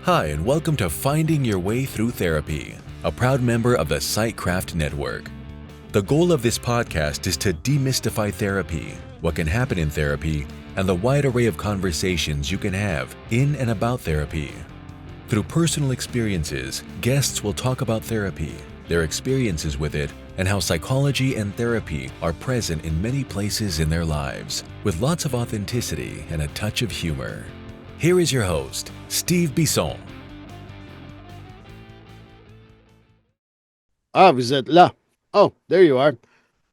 Hi, and welcome to Finding Your Way Through Therapy, a proud member of the Psychcraft Network. The goal of this podcast is to demystify therapy, what can happen in therapy, and the wide array of conversations you can have in and about therapy. Through personal experiences, guests will talk about therapy, their experiences with it, and how psychology and therapy are present in many places in their lives, with lots of authenticity and a touch of humor. Here is your host, Steve Bisson. Vous êtes là. Oh, there you are.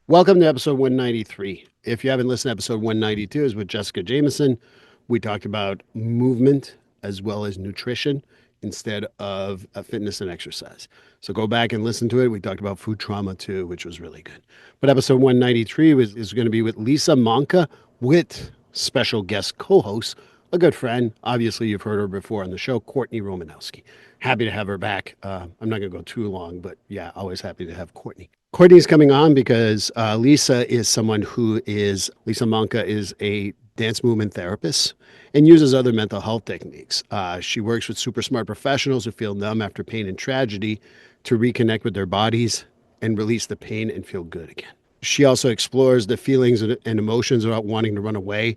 Welcome to episode 193. If you haven't listened to episode 192, is with Jessica Jameson. We talked about movement as well as nutrition instead of fitness and exercise. So go back and listen to it. We talked about food trauma too, which was really good. But episode 193 is going to be with Lisa Manca with special guest co-host, a good friend. Obviously, you've heard her before on the show, Courtney Romanowski. Happy to have her back. I'm not going to go too long, but yeah, always happy to have Courtney. Courtney's coming on because Lisa Manca is a dance movement therapist and uses other mental health techniques. She works with super smart professionals who feel numb after pain and tragedy to reconnect with their bodies and release the pain and feel good again. She also explores the feelings and emotions about wanting to run away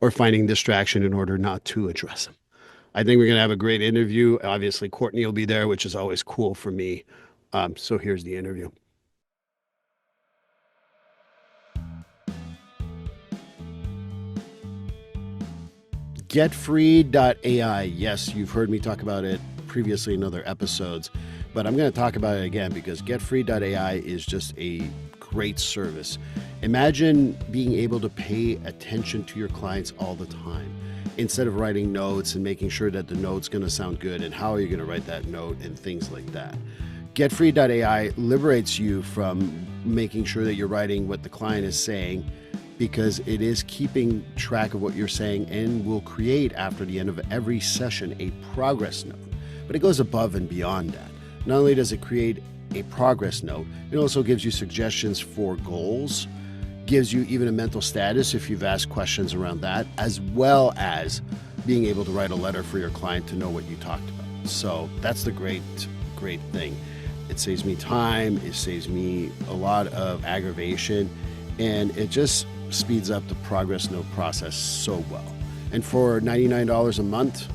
or finding distraction in order not to address them. I think we're going to have a great interview. Obviously, Courtney will be there, which is always cool for me. So here's the interview. GetFree.ai. Yes, you've heard me talk about it previously in other episodes, but I'm going to talk about it again because GetFree.ai is just a great service. Imagine being able to pay attention to your clients all the time instead of writing notes and making sure that the note's going to sound good and how are you going to write that note and things like that. GetFree.ai liberates you from making sure that you're writing what the client is saying, because it is keeping track of what you're saying and will create after the end of every session a progress note. But it goes above and beyond that. Not only does it create a progress note, it also gives you suggestions for goals, gives you even a mental status if you've asked questions around that, as well as being able to write a letter for your client to know what you talked about. So that's the great thing. It saves me time, it saves me a lot of aggravation, and it just speeds up the progress note process so well. And for $99 a month,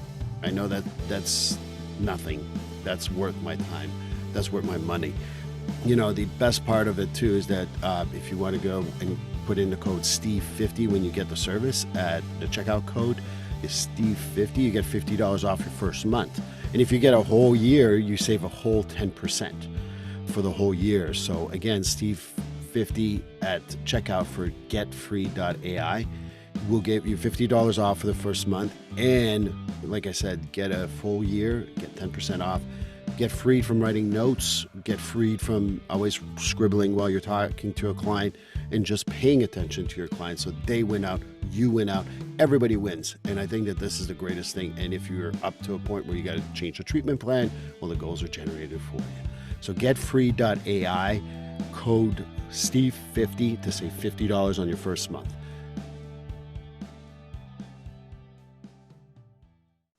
I know that that's nothing. That's worth my time. That's worth my money. You know, the best part of it too is that if you want to go and put in the code Steve50 when you get the service, at the checkout code is Steve50, you get $50 off your first month. And if you get a whole year, you save a whole 10% for the whole year. So again, Steve50 at checkout for getfree.ai will give you $50 off for the first month. And like I said, get a full year, get 10% off. Get freed from writing notes, get freed from always scribbling while you're talking to a client, and just paying attention to your client so they win out, you win out, everybody wins. And I think that this is the greatest thing. And if you're up to a point where you got to change the treatment plan, well, the goals are generated for you. So getfree.ai, code Steve50 to save $50 on your first month.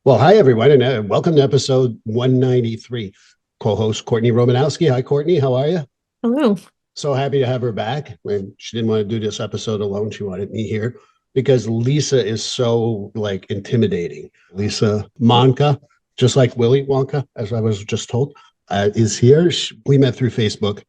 Well, hi, everyone, and welcome to episode 193. Co-host Courtney Romanowski. Hi, Courtney. How are you? Hello. So happy to have her back. She didn't want to do this episode alone. She wanted me here because Lisa is so intimidating. Lisa Manca, just like Willy Wonka, as I was just told, is here. We met through Facebook,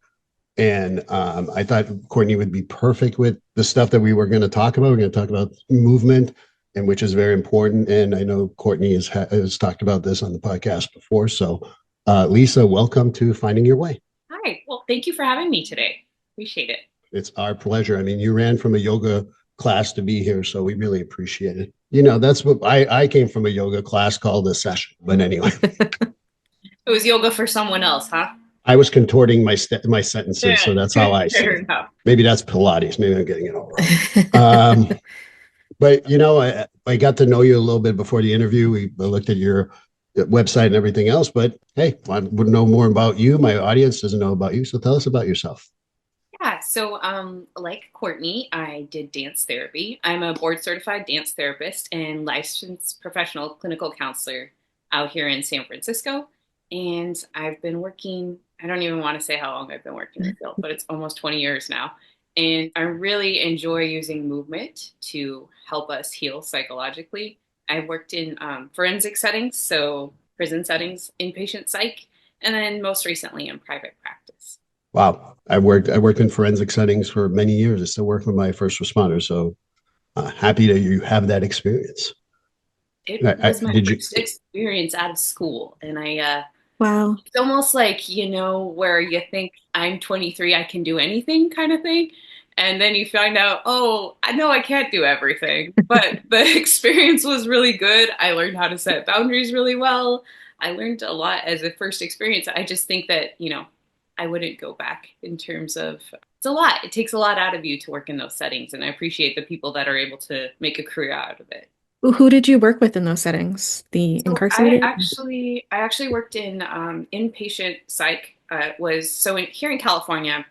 and I thought Courtney would be perfect with the stuff that we were going to talk about. We're going to talk about movement, and which is very important. And I know Courtney has talked about this on the podcast before. So Lisa, welcome to Finding Your Way. Hi. Well, thank you for having me today. Appreciate it. It's our pleasure. I mean, you ran from a yoga class to be here, so we really appreciate it. You know, that's what I came from, a yoga class called a session. But anyway. It was yoga for someone else, huh? I was contorting my sentences, so that's how I see it. Maybe that's Pilates. Maybe I'm getting it all wrong. But, you know, I got to know you a little bit before the interview. We looked at your website and everything else. But, hey, I would know more about you. My audience doesn't know about you. So tell us about yourself. Yeah. So like Courtney, I did dance therapy. I'm a board certified dance therapist and licensed professional clinical counselor. out here in San Francisco. And I've been working, I don't even want to say how long I've been working in the field, but it's almost 20 years now. And I really enjoy using movement to help us heal psychologically. I've worked in forensic settings, so prison settings, inpatient psych, and then most recently in private practice. Wow. I worked in forensic settings for many years. I still work with my first responders. So happy that you have that experience. It was my Did you? first experience out of school, and Wow. it's almost like, where you think I'm 23, I can do anything kind of thing. And then you find out, oh, I know I can't do everything. But the experience was really good. I learned how to set boundaries really well. I learned a lot as a first experience. I just think that, I wouldn't go back in terms of it's a lot. It takes a lot out of you to work in those settings. And I appreciate the people that are able to make a career out of it. Who did you work with in those settings? The So I incarcerated? actually, I actually worked in inpatient psych. Here in California,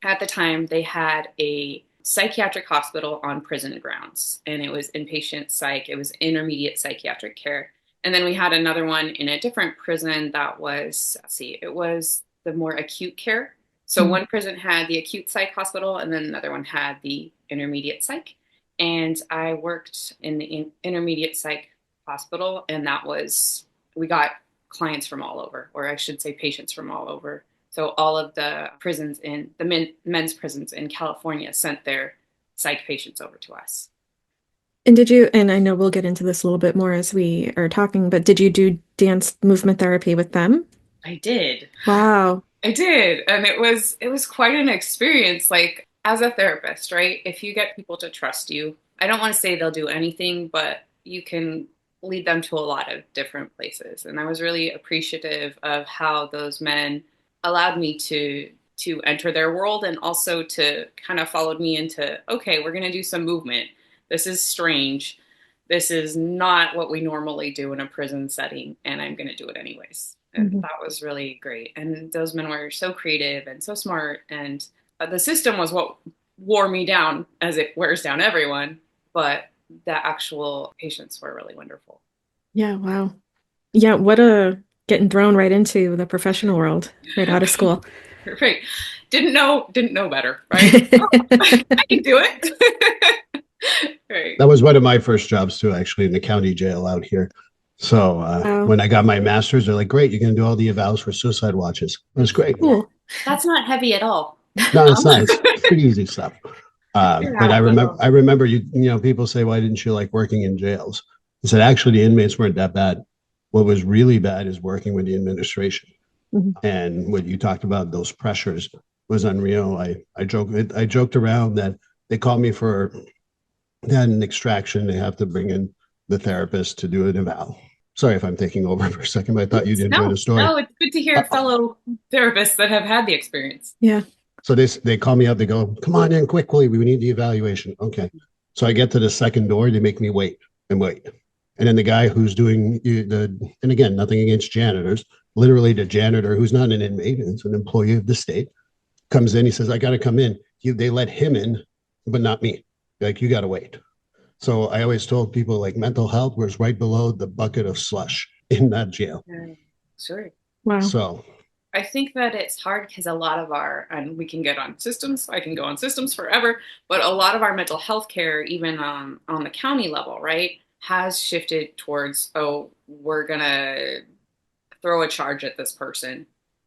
at the time they had a psychiatric hospital on prison grounds, and it was inpatient psych. It was intermediate psychiatric care, and then we had another one in a different prison that was, it was the more acute care. So Mhm. one prison had the acute psych hospital, and then another one had the intermediate psych. And I worked in the intermediate psych hospital, and we got clients from all over, or I should say patients from all over. So all of the prisons in the men's prisons in California sent their psych patients over to us. And did you, and I know we'll get into this a little bit more as we are talking, but did you do dance movement therapy with them? I did. Wow. I did. And it was quite an experience. Like, as a therapist, right? If you get people to trust you, I don't want to say they'll do anything, but you can lead them to a lot of different places. And I was really appreciative of how those men allowed me to enter their world, and also to kind of followed me into, okay, we're going to do some movement. This is strange. This is not what we normally do in a prison setting, and I'm going to do it anyways. And Mhm. that was really great. And those men were so creative and so smart. And the system was what wore me down, as it wears down everyone. But the actual patients were really wonderful. Yeah, wow. Yeah, what a getting thrown right into the professional world right out of school. Right. Didn't know better, right? Oh, I can do it. Right. That was one of my first jobs too, actually, in the county jail out here. So Wow. when I got my master's, they're like, "Great, you can do all the evals for suicide watches." It was great. Cool. That's not heavy at all. No, it's not. It's pretty easy stuff. But Yeah. I remember people say, "Why didn't you like working in jails?" I said, actually, the inmates weren't that bad. What was really bad is working with the administration. Mhm. And what you talked about, those pressures, was unreal. I joked around that they called me for they had an extraction. They have to bring in the therapist to do an eval. Sorry if I'm taking over for a second, but I thought you'd enjoy No, the story. no, it's good to hear Uh, fellow therapists that have had the experience. Yeah. So they call me up. They go, "Come on in quickly. We need the evaluation." Okay. So I get to the second door. They make me wait and wait. And then the guy who's doing and again, nothing against janitors, literally the janitor who's not an inmate, it's an employee of the state, comes in. He says, "I got to come in." They let him in, but not me. Like, you got to wait. So I always told people, like, mental health was right below the bucket of slush in that jail. Yeah, sure. Wow. So I think that it's hard because a lot of and we can get on systems, I can go on systems forever, but a lot of our mental health care, even on the county level, right, has shifted towards, oh, we're going to throw a charge at this person,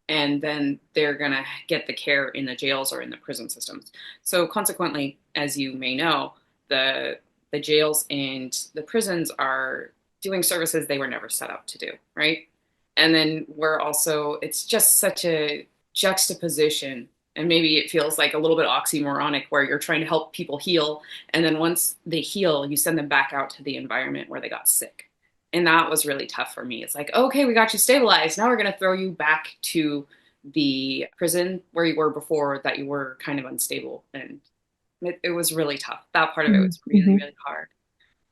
and then they're going to get the care in the jails or in the prison systems. So consequently, as you may know, the jails and the prisons are doing services they were never set up to do, right? And then it's just such a juxtaposition. And maybe it feels like a little bit oxymoronic, where you're trying to help people heal. And then once they heal, you send them back out to the environment where they got sick. And that was really tough for me. It's like, okay, we got you stabilized. Now we're going to throw you back to the prison where you were before, that you were kind of unstable. And it was really tough. That part of it was really, Mhm. really hard.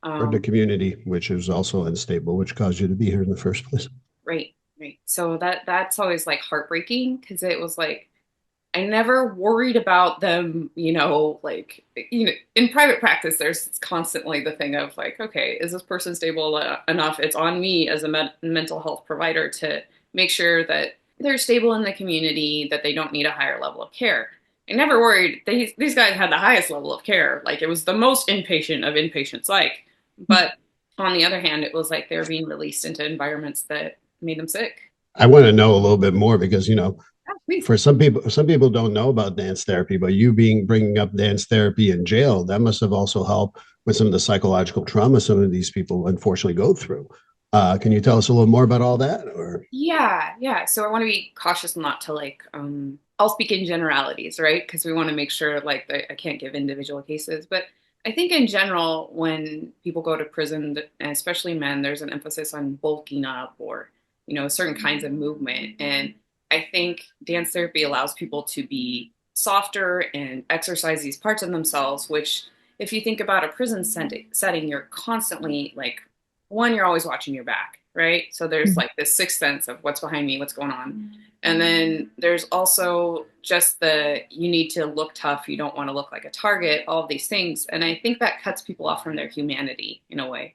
for the community, which is also unstable, which caused you to be here in the first place. Right, right. So that's always like heartbreaking, because it was like, I never worried about them, like, in private practice, there's constantly the thing of like, okay, is this person stable enough? It's on me as a mental health provider to make sure that they're stable in the community, that they don't need a higher level of care. I never worried. These guys had the highest level of care. Like, it was the most inpatient of inpatient psych. But on the other hand, it was like they were being released into environments that made them sick. I want to know a little bit more because, Yeah, please. for some people don't know about dance therapy, but you bringing up dance therapy in jail, that must have also helped with some of the psychological trauma some of these people unfortunately go through. Can you tell us a little more about all that? Or Yeah. So I want to be cautious not to like, I'll speak in generalities, right? Because we want to make sure like I can't give individual cases, but I think in general, when people go to prison, and especially men, there's an emphasis on bulking up or, certain kinds of movement. And I think dance therapy allows people to be softer and exercise these parts of themselves, which if you think about a prison setting, you're constantly like, one, you're always watching your back, right? So there's like this sixth sense of what's behind me, what's going on. And then there's also just you need to look tough. You don't want to look like a target, all of these things. And I think that cuts people off from their humanity in a way.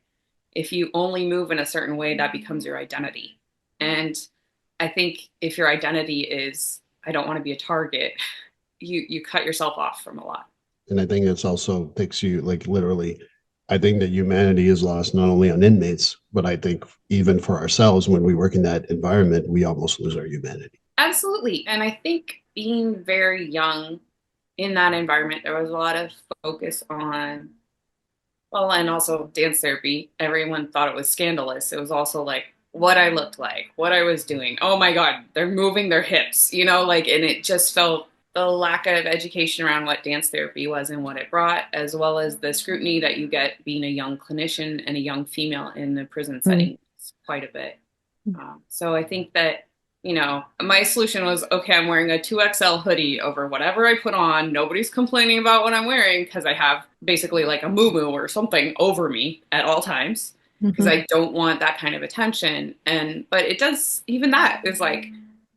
If you only move in a certain way, that becomes your identity. And I think if your identity is, I don't want to be a target, you cut yourself off from a lot. and I think it's also takes you like literally. I think that humanity is lost not only on inmates, but I think even for ourselves when we work in that environment, we almost lose our humanity. Absolutely. And I think being very young in that environment, there was a lot of focus on, well, and also dance therapy. Everyone thought it was scandalous. It was also like what I looked like, what I was doing. Oh my God, they're moving their hips, like, and it just felt the lack of education around what dance therapy was and what it brought, as well as the scrutiny that you get being a young clinician and a young female in the prison setting, quite a bit. So I think that, my solution was, okay, I'm wearing a 2XL hoodie over whatever I put on. Nobody's complaining about what I'm wearing because I have basically like a muumuu or something over me at all times because I don't want that kind of attention. But it does, even that is like,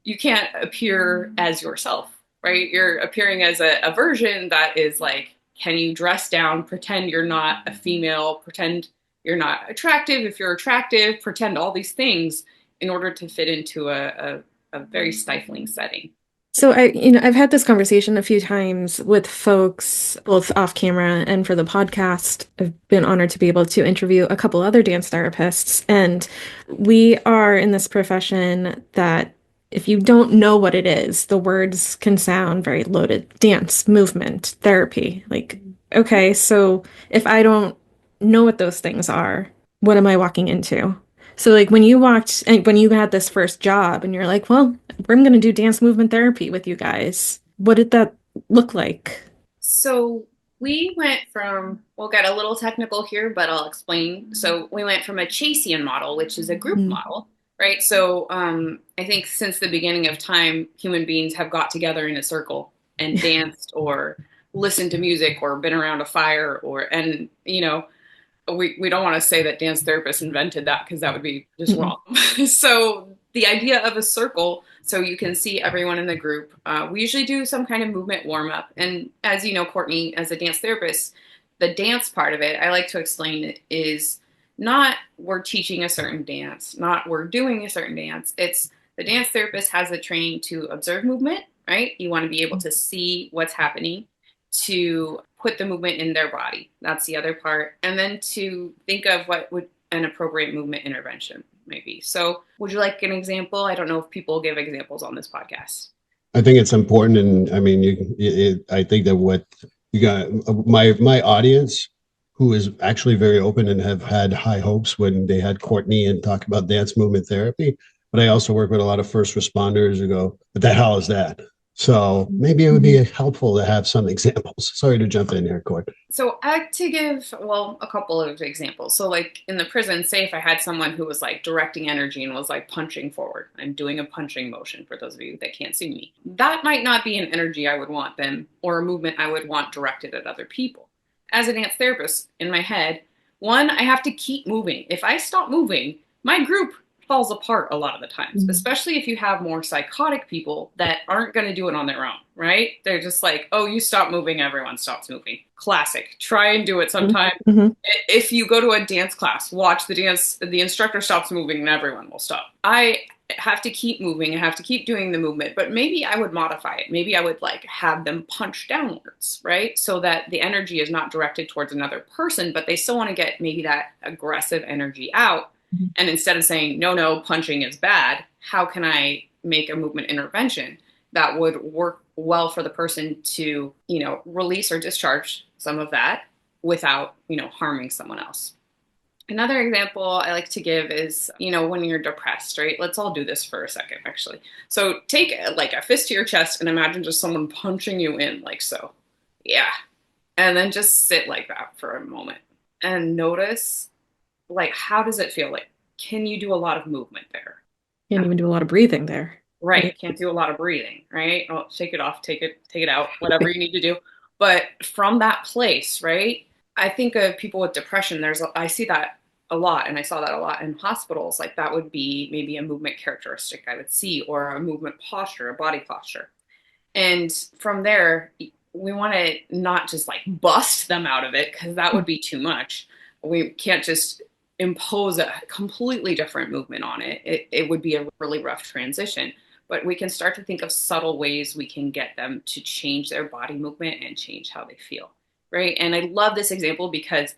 you can't appear as yourself, right? You're appearing as a version that is like, can you dress down, pretend you're not a female, pretend you're not attractive. If you're attractive, pretend all these things in order to fit into a very stifling setting. So I've had this conversation a few times with folks, both off camera and for the podcast. I've been honored to be able to interview a couple other dance therapists. And we are in this profession that if you don't know what it is, the words can sound very loaded. Dance, movement, therapy. Like, okay, so if I don't know what those things are, what am I walking into? So like when you had this first job and you're like, well, I'm going to do dance movement therapy with you guys. What did that look like? So we went from, we'll get a little technical here, but I'll explain. So we went from a Chasian model, which is a group model, right? So I think since the beginning of time, human beings have got together in a circle and danced or listened to music or been around a fire we don't want to say that dance therapists invented that because that would be just wrong. So the idea of a circle, so you can see everyone in the group, we usually do some kind of movement warm up. And as you know, Courtney, as a dance therapist, the dance part of it, I like to explain it, is not we're teaching a certain dance, not we're doing a certain dance. It's the dance therapist has the training to observe movement, right? You want to be able to see what's happening, to put the movement in their body. That's the other part. And then to think of what would an appropriate movement intervention might be. So would you like an example? I don't know if people give examples on this podcast. I think it's important. And I mean, I think that what you got, my audience, who is actually very open and have had high hopes when they had Courtney and talk about dance movement therapy. But I also work with a lot of first responders who go, what the hell is that? So maybe it would be helpful to have some examples. Sorry to jump in here, Court. So I like to give, a couple of examples. So like in the prison, say if I had someone who was like directing energy and was like punching forward, I'm doing a punching motion for those of you that can't see me. That might not be an energy I would want them or a movement I would want directed at other people. As a dance therapist, in my head, one, I have to keep moving. If I stop moving, my group falls apart a lot of the times, especially if you have more psychotic people that aren't going to do it on their own, right? They're just like, oh, you stop moving, everyone stops moving. Classic. Try and do it sometime. If you go to a dance class, watch the dance, the instructor stops moving and everyone will stop. I have to keep moving. I have to keep doing the movement, but maybe I would modify it. Maybe I would like have them punch downwards, right? So that the energy is not directed towards another person, but they still want to get maybe that aggressive energy out. And instead of saying, no, punching is bad, how can I make a movement intervention that would work well for the person to, release or discharge some of that without, harming someone else? Another example I like to give is, when you're depressed, right? Let's all do this for a second, actually. So take like a fist to your chest and imagine just someone punching you in like so. Yeah. And then just sit like that for a moment and notice, like, how does it feel? Like, can you do a lot of movement there? Can't even do a lot of breathing there. Right. Can't do a lot of breathing, right? Oh, shake it off, take it out, whatever you need to do. But from that place, right? I think of people with depression. I see that a lot, and I saw that a lot in hospitals. Like that would be maybe a movement characteristic I would see, or a movement posture, a body posture. And from there, we want to not just like bust them out of it, because that would be too much. We can't just impose a completely different movement on it. It would be a really rough transition. But we can start to think of subtle ways we can get them to change their body movement and change how they feel, right? And I love this example because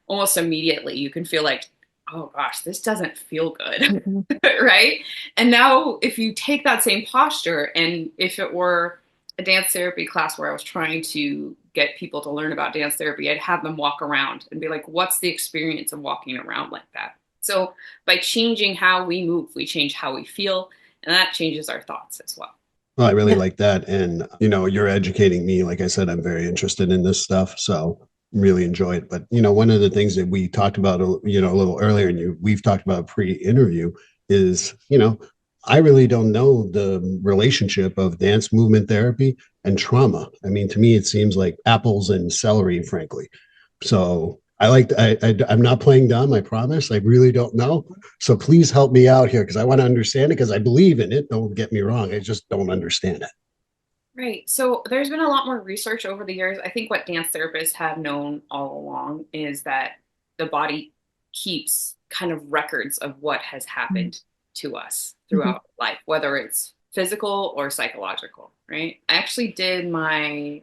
almost immediately you can feel like, oh gosh, this doesn't feel good, right? And now if you take that same posture, and if it were a dance therapy class where I was trying to get people to learn about dance therapy, I'd have them walk around and be like, what's the experience of walking around like that? So by changing how we move, we change how we feel, and that changes our thoughts as well. Well, I really like that. And, you're educating me. Like I said, I'm very interested in this stuff. So really enjoy it. But, one of the things that we talked about, a little earlier, and we've talked about pre-interview is, I really don't know the relationship of dance movement therapy and trauma. I mean, to me, it seems like apples and celery, frankly. So I'm not playing dumb, I promise. I really don't know. So please help me out here, because I want to understand it, because I believe in it. Don't get me wrong. I just don't understand it. Right. So there's been a lot more research over the years. I think what dance therapists have known all along is that the body keeps kind of records of what has happened to us throughout life, whether it's physical or psychological, right? I actually did my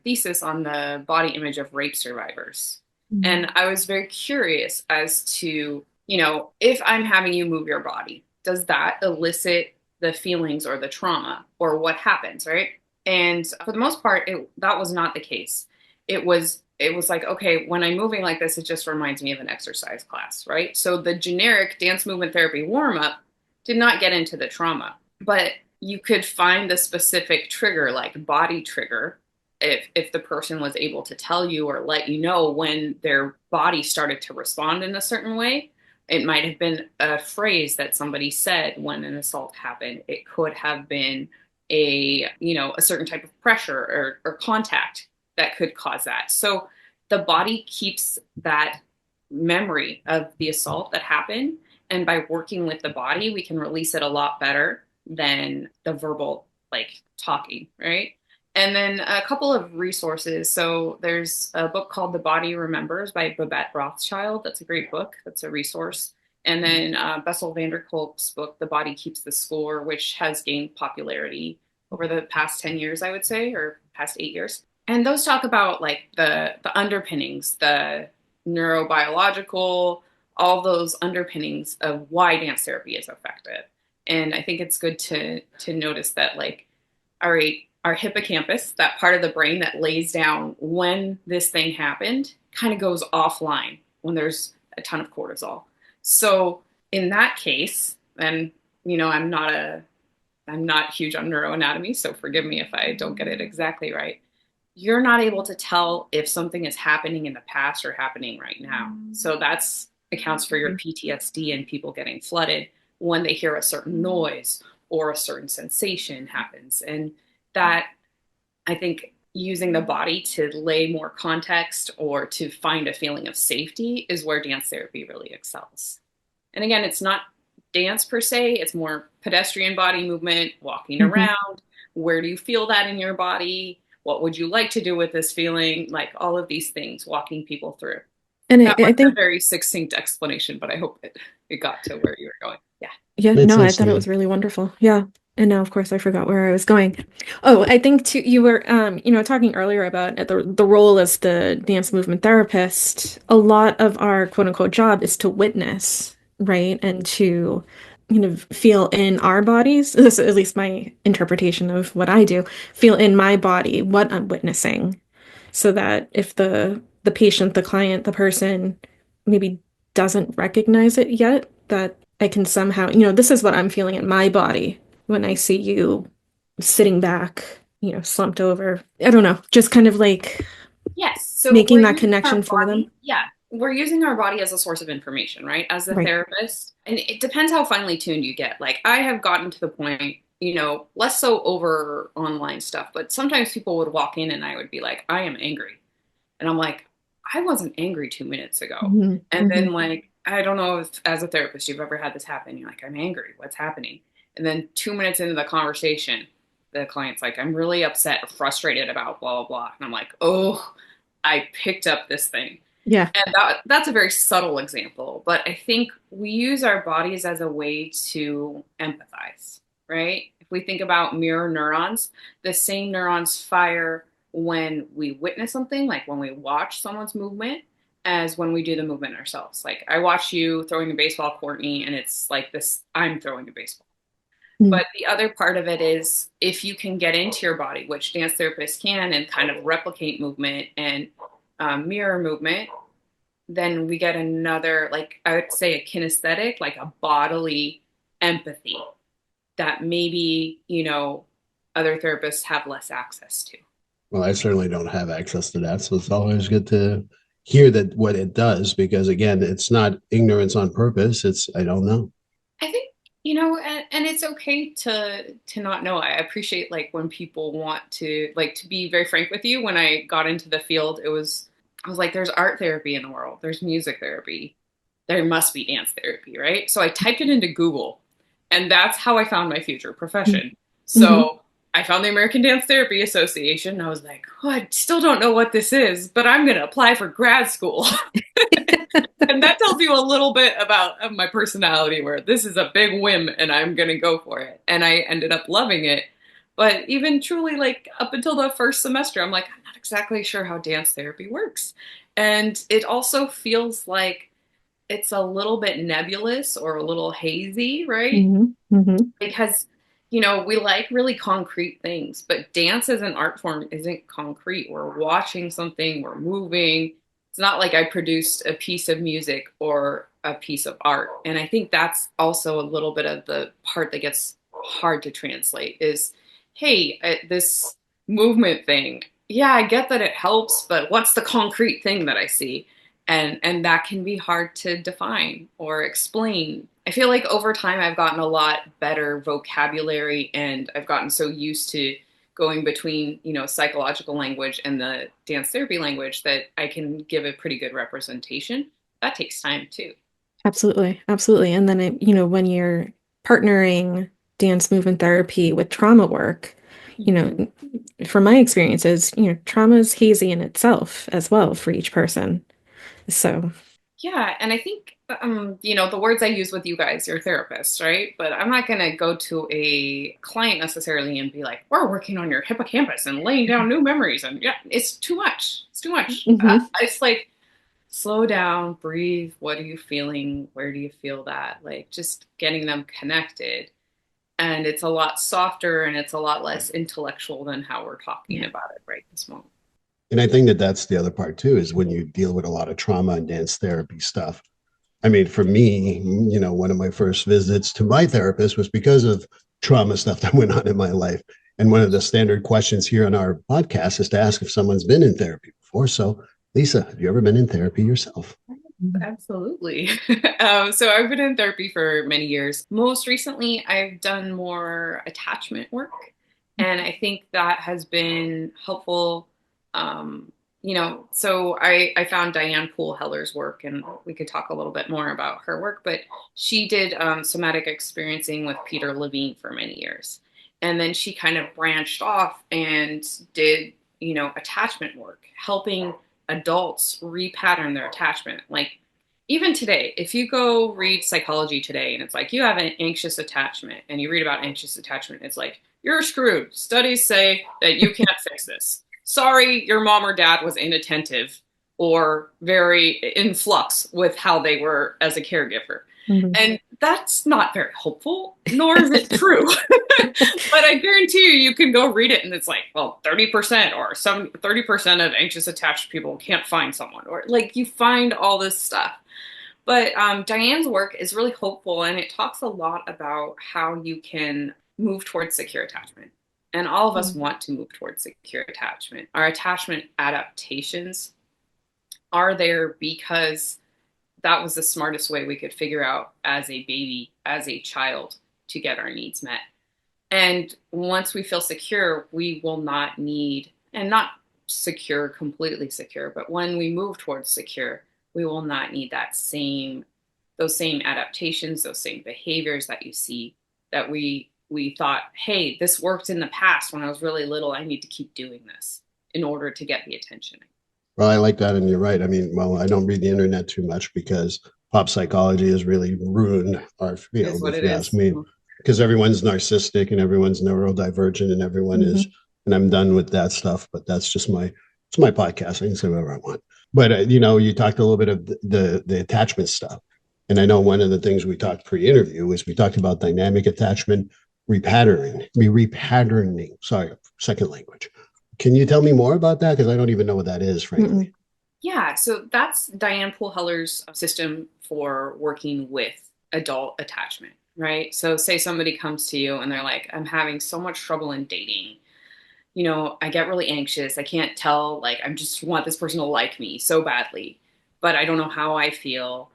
thesis on the body image of rape survivors. And I was very curious as to, if I'm having you move your body, does that elicit the feelings or the trauma, or what happens, right? And for the most part, that was not the case. It was like, okay, when I'm moving like this, it just reminds me of an exercise class, right? So the generic dance movement therapy warm-up did not get into the trauma, but you could find the specific trigger, like body trigger, if the person was able to tell you or let you know when their body started to respond in a certain way. It might have been a phrase that somebody said when an assault happened. It could have been a certain type of pressure or contact that could cause that. So the body keeps that memory of the assault that happened. And by working with the body, we can release it a lot better than the verbal, like talking, right? And then a couple of resources. So there's a book called The Body Remembers by Babette Rothschild. That's a great book. That's a resource. And then Bessel van der Kolk's book, The Body Keeps the Score, which has gained popularity over the past 10 years, I would say, or past 8 years. And those talk about like the underpinnings, the neurobiological, all those underpinnings of why dance therapy is effective. And I think it's good to notice that, like, all right, our hippocampus, that part of the brain that lays down when this thing happened, kind of goes offline when there's a ton of cortisol. So in that case, and I'm not huge on neuroanatomy, so forgive me if I don't get it exactly right. You're not able to tell if something is happening in the past or happening right now. So that's accounts for your PTSD and people getting flooded when they hear a certain noise or a certain sensation happens. And that, I think, using the body to lay more context or to find a feeling of safety is where dance therapy really excels. And again, it's not dance per se. It's more pedestrian body movement, walking Hmm. around. Where do you feel that in your body? What would you like to do with this feeling? Like all of these things, walking people through. And That I was a think, very succinct explanation, but I hope it got to where you were going. Yeah. yeah, It's no, I thought it was excellent. really wonderful. Yeah. And now, of course, I forgot where I was going. Oh, I think too, you were, talking earlier about the role as the dance movement therapist. A lot of our quote unquote job is to witness, right? And to, feel in our bodies. This is at least my interpretation of what I do, feel in my body what I'm witnessing, so that if the patient, the client, the person maybe doesn't recognize it yet, that I can somehow, this is what I'm feeling in my body when I see you sitting back, slumped over. I don't know, just kind of like Yes. So we're making that using connection our for them. body. Yeah. We're using our body as a source of information, right? As a Right. therapist. And it depends how finely tuned you get. Like, I have gotten to the point, less so over online stuff, but sometimes people would walk in and I would be like, I am angry. And I'm like, I wasn't angry 2 minutes ago. Hmm. And Hmm. then, like, I don't know if as a therapist you've ever had this happen. You're like, I'm angry. What's happening? And then 2 minutes into the conversation, the client's like, I'm really upset or frustrated about blah, blah, blah. And I'm like, oh, I picked up this thing. Yeah. And that's a very subtle example. But I think we use our bodies as a way to empathize, right? If we think about mirror neurons, the same neurons fire when we witness something, like when we watch someone's movement, as when we do the movement ourselves. Like, I watch you throwing a baseball, Courtney, and it's like this, I'm throwing a baseball. Mm. But the other part of it is if you can get into your body, which dance therapists can, and kind of replicate movement and mirror movement, then we get another, like, I would say a kinesthetic, like a bodily empathy that maybe, other therapists have less access to. Well, I certainly don't have access to that, so it's always good to hear that what it does, because again, it's not ignorance on purpose. It's I don't know. I think, and it's okay to not know. I appreciate, like, when people want to, like, to be very frank with you. When I got into the field, I was like, there's art therapy in the world, there's music therapy, there must be dance therapy, right? So I typed it into Google, and that's how I found my future profession. Hmm. So I found the American Dance Therapy Association. And I was like, oh, I still don't know what this is, but I'm going to apply for grad school. And that tells you a little bit about of my personality, where this is a big whim and I'm going to go for it. And I ended up loving it. But even truly, like, up until the first semester, I'm like, I'm not exactly sure how dance therapy works. And it also feels like it's a little bit nebulous or a little hazy, right? Hmm. Hmm. Because, we like really concrete things, but dance as an art form isn't concrete. We're watching something, we're moving. It's not like I produced a piece of music or a piece of art. And I think that's also a little bit of the part that gets hard to translate is, hey, this movement thing, yeah, I get that it helps, but what's the concrete thing that I see? And that can be hard to define or explain. I feel like over time I've gotten a lot better vocabulary, and I've gotten so used to going between, psychological language and the dance therapy language that I can give a pretty good representation. That takes time too. Absolutely. Absolutely. And then when you're partnering dance movement therapy with trauma work, you Mhm. know, from my experiences, trauma is hazy in itself as well for each person. So, Yeah, and I think the words I use with you guys, you're therapists, right? But I'm not gonna go to a client necessarily and be like, "We're working on your hippocampus and laying down new memories," and yeah, it's too much. It's too much. mhm. It's like, slow down, breathe. What are you feeling? Where do you feel that? Like, just getting them connected, and it's a lot softer and it's a lot less intellectual than how we're talking Yeah. about it right this moment. And I think that that's the other part too, is when you deal with a lot of trauma and dance therapy stuff. I mean, for me, one of my first visits to my therapist was because of trauma stuff that went on in my life. And one of the standard questions here on our podcast is to ask if someone's been in therapy before. So, Lisa, have you ever been in therapy yourself? Absolutely. So I've been in therapy for many years. Most recently, I've done more attachment work. And I think that has been helpful. Um, So I found Diane Poole Heller's work, and we could talk a little bit more about her work, but she did somatic experiencing with Peter Levine for many years. And then she kind of branched off and did, attachment work, helping adults repattern their attachment. Like, even today, if you go read Psychology Today and it's like you have an anxious attachment and you read about anxious attachment, it's like, you're screwed. Studies say that you can't fix this. Sorry, your mom or dad was inattentive or very in flux with how they were as a caregiver. Mhm. And that's not very hopeful, nor is it true. But I guarantee you can go read it and it's like, well, 30% or some 30% of anxious attached people can't find someone, or like you find all this stuff. But Diane's work is really hopeful, and it talks a lot about how you can move towards secure attachment. And all of us want to move towards secure attachment. Our attachment adaptations are there because that was the smartest way we could figure out as a baby, as a child, to get our needs met. And once we feel secure, we will not need, and not secure, completely secure, but when we move towards secure, we will not need those same adaptations, those same behaviors that you see that we thought, hey, this worked in the past when I was really little. I need to keep doing this in order to get the attention. Well, I like that, and you're right. I mean, well, I don't read the internet too much because pop psychology has really ruined our field, if you ask me, because everyone's narcissistic and everyone's neurodivergent and everyone is, and I'm done with that stuff. But that's just it's my podcast. I can say whatever I want. But you talked a little bit of the attachment stuff, and I know one of the things we talked pre-interview was we talked about dynamic attachment, repatterning. Sorry, second language. Can you tell me more about that? Because I don't even know what that is, frankly. Yeah, so that's Diane Poole Heller's system for working with adult attachment, right? So say somebody comes to you and they're like, I'm having so much trouble in dating. I get really anxious. I can't tell, like, I just want this person to like me so badly, but I don't know how I feel.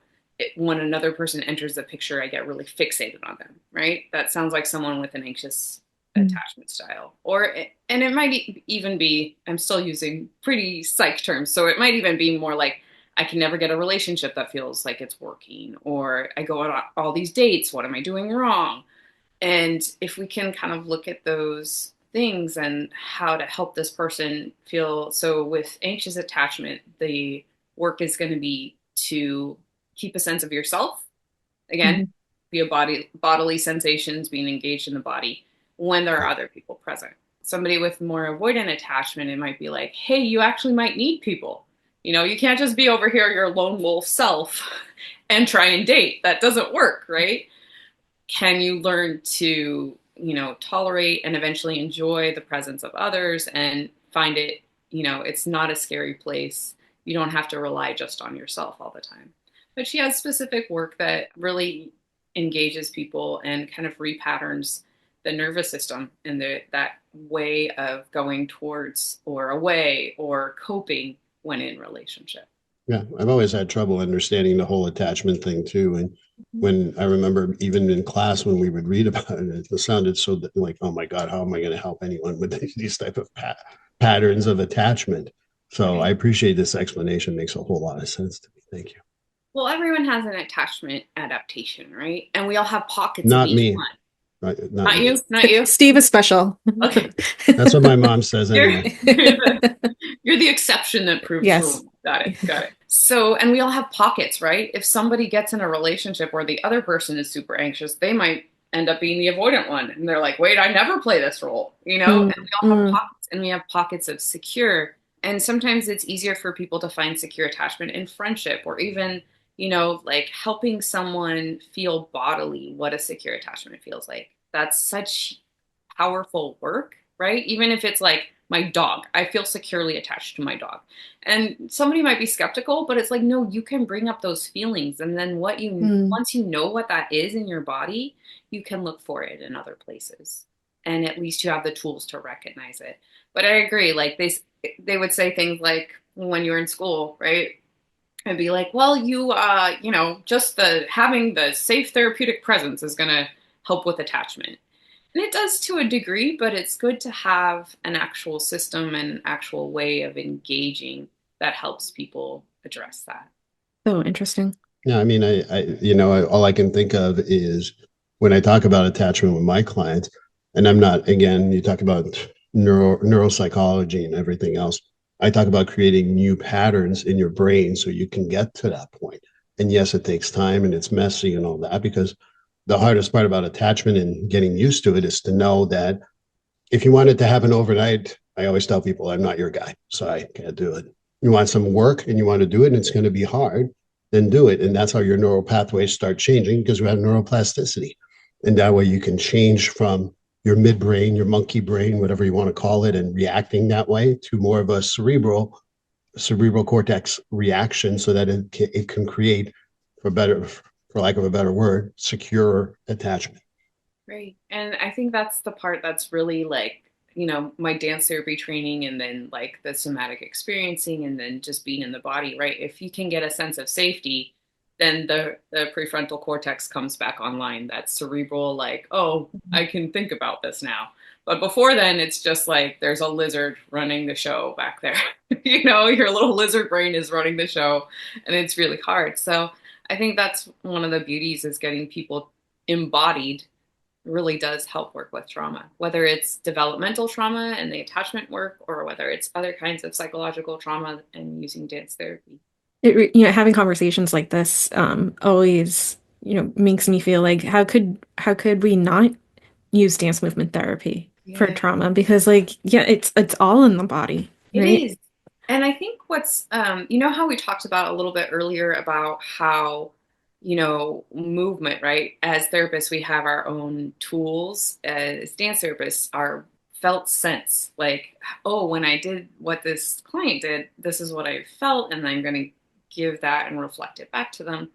When another person enters the picture, I get really fixated on them, right? That sounds like someone with an anxious attachment style. And it might even be, I'm still using pretty psych terms, so it might even be more like, I can never get a relationship that feels like it's working, or I go on all these dates, what am I doing wrong? And if we can kind of look at those things and how to help this person feel. So with anxious attachment, the work is going to be to keep a sense of yourself. Again, via bodily sensations, being engaged in the body when there are other people present. Somebody with more avoidant attachment, it might be like, hey, you actually might need people. You can't just be over here your lone wolf self and try and date. That doesn't work, right? Can you learn to, tolerate and eventually enjoy the presence of others and find it, it's not a scary place. You don't have to rely just on yourself all the time. But she has specific work that really engages people and kind of repatterns the nervous system and that way of going towards or away or coping when in relationship. Yeah, I've always had trouble understanding the whole attachment thing too. And when I remember even in class when we would read about it, it sounded so like, oh my God, how am I going to help anyone with these type of patterns of attachment? So I appreciate this explanation. It makes a whole lot of sense to me. Thank you. Well, everyone has an attachment adaptation, right? And we all have pockets Not of each me. one. Not you? Not you? Steve is special. Okay. That's what my mom says anyway. You're the exception that proves Yes. the rule. Got it. So, and we all have pockets, right? If somebody gets in a relationship where the other person is super anxious, they might end up being the avoidant one. And they're like, wait, I never play this role, And we all have pockets, and we have pockets of secure. And sometimes it's easier for people to find secure attachment in friendship, or even, like helping someone feel bodily what a secure attachment feels like. That's such powerful work, right? Even if it's like my dog, I feel securely attached to my dog. And somebody might be skeptical, but it's like, no, you can bring up those feelings. And then once you know what that is in your body, you can look for it in other places. And at least you have the tools to recognize it. But I agree, like they would say things like when you're in school, right? I'd be like, well, just having the safe therapeutic presence is going to help with attachment. And it does to a degree, but it's good to have an actual system and an actual way of engaging that helps people address that. So interesting. Yeah, I mean, all I can think of is when I talk about attachment with my clients, and I'm not, again, you talk about neuropsychology and everything else. I talk about creating new patterns in your brain so you can get to that point. And yes, it takes time and it's messy and all that, because the hardest part about attachment and getting used to it is to know that if you want it to happen overnight, I always tell people I'm not your guy, so I can't do it. You want some work and you want to do it, and it's going to be hard, then do it. And that's how your neural pathways start changing, because we have neuroplasticity. And that way you can change from your midbrain, your monkey brain, whatever you want to call it, and reacting that way to more of a cerebral cortex reaction, so that it can create, for lack of a better word, secure attachment. Right. And I think that's the part that's really like, my dance therapy training and then like the somatic experiencing and then just being in the body, right? If you can get a sense of safety, then the prefrontal cortex comes back online. That cerebral, like, oh, I can think about this now. But before then, it's just like there's a lizard running the show back there. Your little lizard brain is running the show, and it's really hard. So I think that's one of the beauties, is getting people embodied really does help work with trauma, whether it's developmental trauma and the attachment work, or whether it's other kinds of psychological trauma and using dance therapy. Having conversations like this always, makes me feel like how could we not use dance movement therapy for trauma? Because it's all in the body, It right? is. And I think what's, how we talked about a little bit earlier about how, movement, right? As therapists, we have our own tools. As dance therapists, our felt sense, like, oh, when I did what this client did, this is what I felt, and I'm going to give that and reflect it back to them.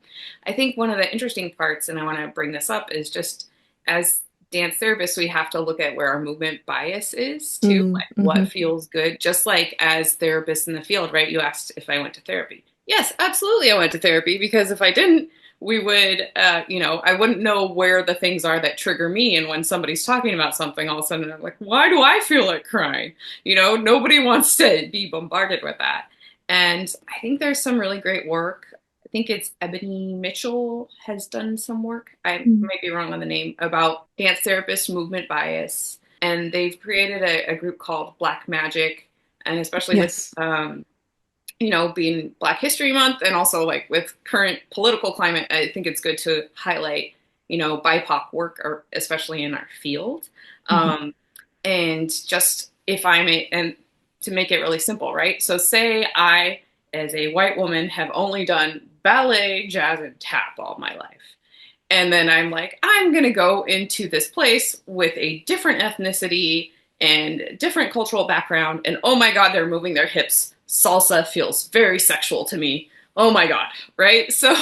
I think one of the interesting parts, and I want to bring this up, is just as dance therapists, we have to look at where our movement bias is too, like what feels good. Just like as therapists in the field, right? You asked if I went to therapy. Yes, absolutely, I went to therapy, because if I didn't, we would, I wouldn't know where the things are that trigger me. And when somebody's talking about something, all of a sudden I'm like, why do I feel like crying? Nobody wants to be bombarded with that. And I think there's some really great work. I think it's Ebony Mitchell has done some work. I might be wrong on the name, about dance therapist movement bias. And they've created a group called Black Magic. And especially with, being Black History Month, and also like with current political climate, I think it's good to highlight, BIPOC work, or especially in our field. And just if I may, and to make it really simple, right? So say I, as a white woman, have only done ballet, jazz, and tap all my life. And then I'm like, I'm going to go into this place with a different ethnicity and different cultural background. And oh my God, they're moving their hips. Salsa feels very sexual to me. Oh my God, right? So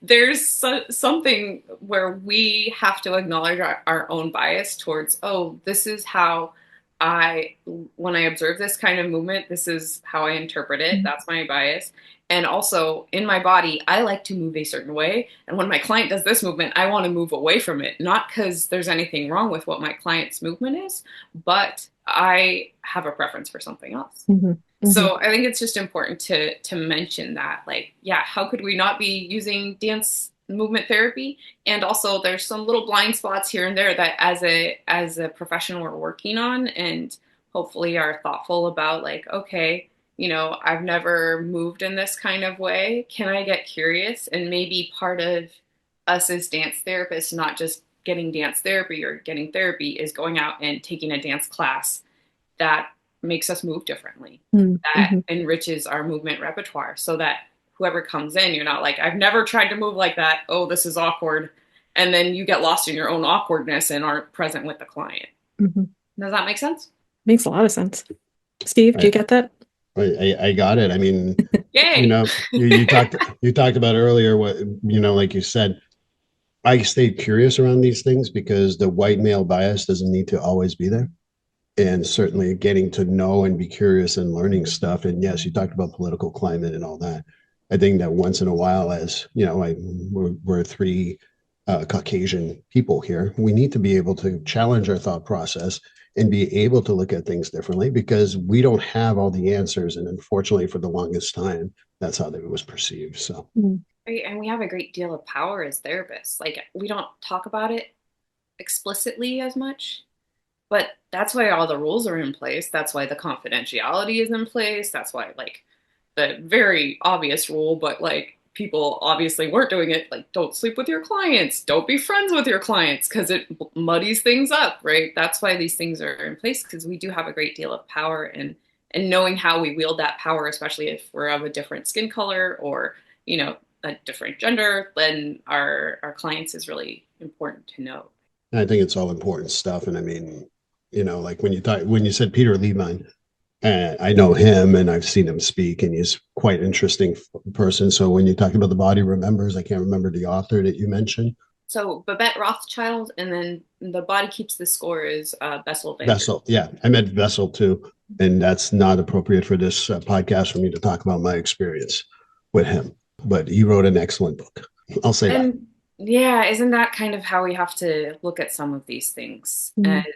there's something where we have to acknowledge our own bias towards, oh, this is how when I observe this kind of movement, this is how I interpret it. That's my bias. And also in my body, I like to move a certain way. And when my client does this movement, I want to move away from it. Not because there's anything wrong with what my client's movement is, but I have a preference for something else. So I think it's just important to mention that, like, yeah, how could we not be using dance movement therapy? And also there's some little blind spots here and there that as a profession we're working on, and hopefully are thoughtful about, like, okay, I've never moved in this kind of way. Can I get curious? And maybe part of us as dance therapists, not just getting dance therapy or getting therapy, is going out and taking a dance class that makes us move differently, that enriches our movement repertoire, so that whoever comes in, you're not like, I've never tried to move like that. Oh, this is awkward. And then you get lost in your own awkwardness and aren't present with the client. Does that make sense? Makes a lot of sense. Steve, do you get that? I got it. I mean, Yay. You talked about earlier what, like you said, I stay curious around these things because the white male bias doesn't need to always be there. And certainly getting to know and be curious and learning stuff. And yes, you talked about political climate and all that. I think that once in a while, as we're three Caucasian people here. We need to be able to challenge our thought process and be able to look at things differently because we don't have all the answers. And unfortunately, for the longest time, that's how it was perceived. So, Right. And we have a great deal of power as therapists. Like, we don't talk about it explicitly as much, but that's why all the rules are in place. That's why the confidentiality is in place. That's why, like, the very obvious rule, but like people obviously weren't doing it, like, don't sleep with your clients, don't be friends with your clients, because it muddies things up, right? That's why these things are in place, because we do have a great deal of power, and knowing how we wield that power, especially if we're of a different skin color or, you know, a different gender, then our clients is really important to know. I think it's all important stuff. And I mean, like when you said Peter Levine, and I know him and I've seen him speak, and he's quite interesting person. So when you talk about the body remembers, I can't remember the author that you mentioned. So Babette Rothschild, and then the body keeps the score is Bessel van der. Vessel, yeah, I meant Vessel too, and that's not appropriate for this podcast for me to talk about my experience with him. But he wrote an excellent book. I'll say that. Yeah, isn't that kind of how we have to look at some of these things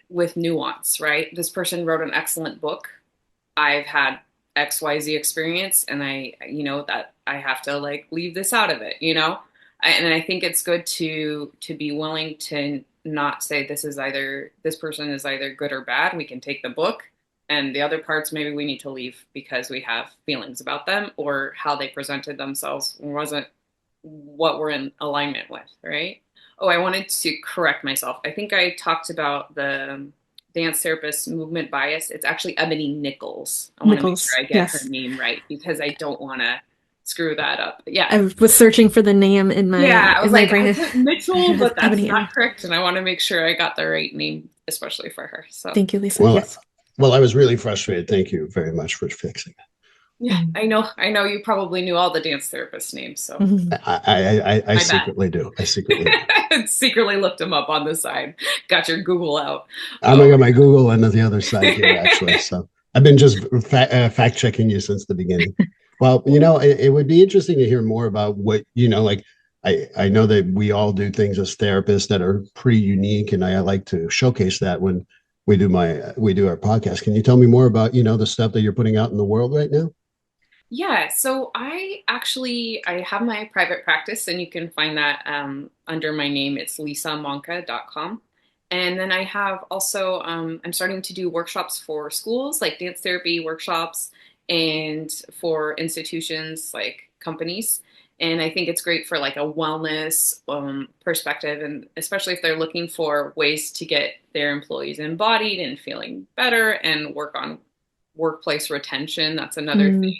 with nuance, right? This person wrote an excellent book. I've had XYZ experience, and that I have to like leave this out of it, and I think it's good to be willing to not say this person is either good or bad. We can take the book, and the other parts maybe we need to leave because we have feelings about them, or how they presented themselves wasn't what we're in alignment with, right? Oh, I wanted to correct myself. I think I talked about the dance therapist movement bias. It's actually Ebony Nichols. I want to make sure I get her name right, because I don't want to screw that up. But yeah, I was searching for the name in my I was like, brain. I put Mitchell, but that's not correct, and I want to make sure I got the right name, especially for her. So thank you, Lisa. Well, I was really frustrated. Thank you very much for fixing it. Yeah, I know you probably knew all the dance therapist names, so I secretly do. I secretly do. Secretly looked them up on the side. Got your Google out. I got my Google on the other side here, actually. So I've been just fact checking you since the beginning. Well, it would be interesting to hear more about what, like I know that we all do things as therapists that are pretty unique, and I like to showcase that when we do our podcast. Can you tell me more about, the stuff that you're putting out in the world right now? Yeah, so I have my private practice, and you can find that under my name. It's lisamanca.com. And then I have also, I'm starting to do workshops for schools, like dance therapy workshops, and for institutions like companies. And I think it's great for like a wellness perspective, and especially if they're looking for ways to get their employees embodied and feeling better and work on workplace retention. That's another thing.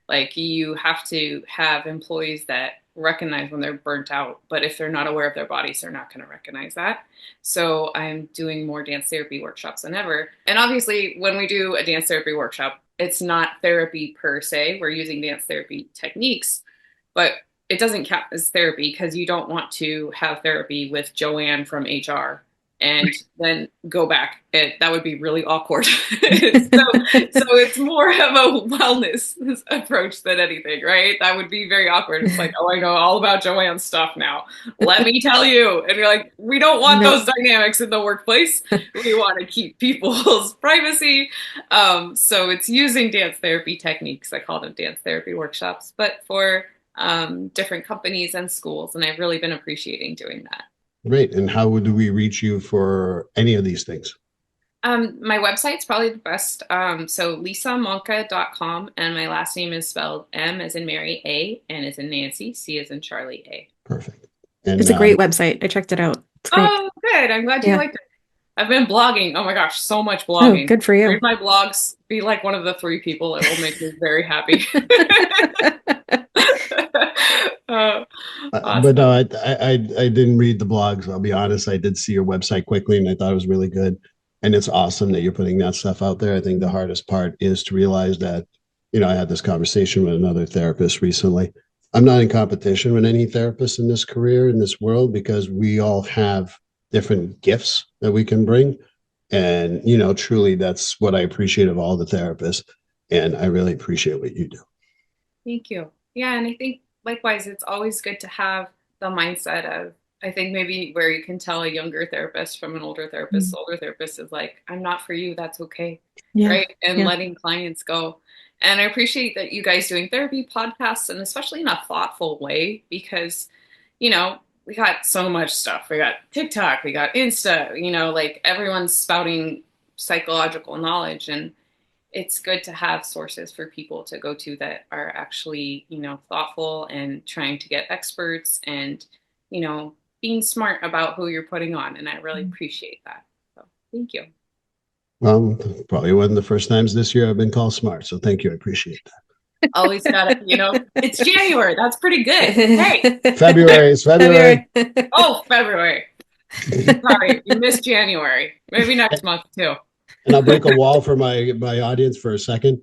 Like, you have to have employees that recognize when they're burnt out, but if they're not aware of their bodies, they're not going to recognize that. So I'm doing more dance therapy workshops than ever. And obviously, when we do a dance therapy workshop, it's not therapy per se. We're using dance therapy techniques, but it doesn't count as therapy, because you don't want to have therapy with Joanne from HR and then go back. That would be really awkward. So it's more of a wellness approach than anything, right? That would be very awkward. It's like, oh, I know all about Joanne's stuff now. Let me tell you. And you're like, we don't want those dynamics in the workplace. We want to keep people's privacy. So it's using dance therapy techniques. I call them dance therapy workshops, but for different companies and schools. And I've really been appreciating doing that. Great. And how would we reach you for any of these things? My website's probably the best. So lisamanca.com, and my last name is spelled M as in Mary, A, N as in Nancy, C as in Charlie, A. Perfect. And it's a great website. I checked it out. Oh, good. I'm glad you liked it. I've been blogging. Oh my gosh, so much blogging. Oh, good for you. Read my blogs. Be like one of the 3 people. It will make me very happy. Awesome. But no, I didn't read the blogs. I'll be honest. I did see your website quickly, and I thought it was really good. And it's awesome that you're putting that stuff out there. I think the hardest part is to realize that, I had this conversation with another therapist recently. I'm not in competition with any therapist in this career, in this world, because we all have different gifts that we can bring. And, truly, that's what I appreciate of all the therapists. And I really appreciate what you do. Thank you. Yeah. And I think likewise, it's always good to have the mindset of I think maybe where you can tell a younger therapist from an older therapist, the older therapist is like, I'm not for you, that's okay. Yeah. Right. And Yeah. letting clients go. And I appreciate that you guys doing therapy podcasts, and especially in a thoughtful way, because, we got so much stuff. We got TikTok, we got Insta, like everyone's spouting psychological knowledge. And it's good to have sources for people to go to that are actually, thoughtful and trying to get experts and, being smart about who you're putting on. And I really appreciate that. So thank you. Well, probably wasn't the first times this year I've been called smart. So thank you. I appreciate that. Always got it. It's January. That's pretty good. Hey, February. It's February. oh, February. Sorry, you missed January. Maybe next month too. And I'll break a wall for my audience for a second.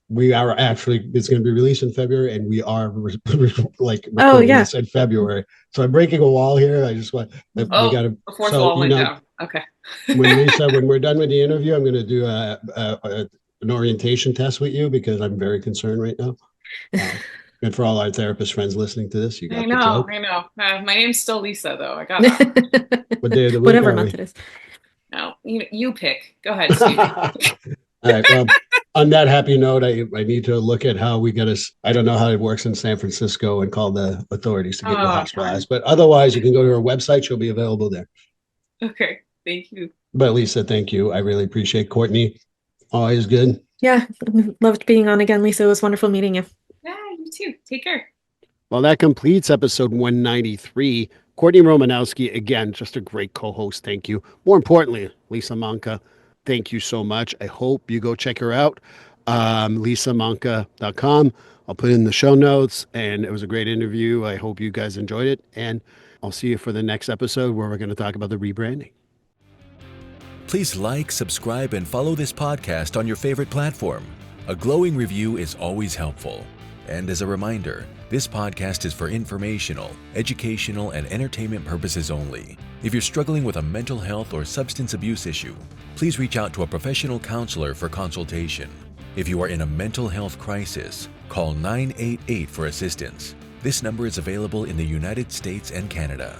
We are actually, it's going to be released in February, and we are recording this in February. So I'm breaking a wall here. I just want, we got to, the fourth wall went down. Okay. when we're done with the interview, I'm going to do an orientation test with you, because I'm very concerned right now. And for all our therapist friends listening to this, you got the joke. I know. My name's still Lisa, though. I got that. What day of the week? Whatever month it is. No, you pick. Go ahead, Steve. All right. Well, on that happy note, I need to look at how we get us. I don't know how it works in San Francisco and call the authorities to get you hospitalized. But otherwise, you can go to our website. She'll be available there. Okay. Thank you. But Lisa, thank you. I really appreciate Courtney. Always good. Yeah. Loved being on again, Lisa. It was wonderful meeting you. Yeah, you too. Take care. Well, that completes episode 193. Courtney Romanowski, again, just a great co-host. Thank you. More importantly, Lisa Manca, thank you so much. I hope you go check her out. LisaManca.com. I'll put it in the show notes, and it was a great interview. I hope you guys enjoyed it, and I'll see you for the next episode where we're going to talk about the rebranding. Please like, subscribe, and follow this podcast on your favorite platform. A glowing review is always helpful. And as a reminder, this podcast is for informational, educational, and entertainment purposes only. If you're struggling with a mental health or substance abuse issue, please reach out to a professional counselor for consultation. If you are in a mental health crisis, call 988 for assistance. This number is available in the United States and Canada.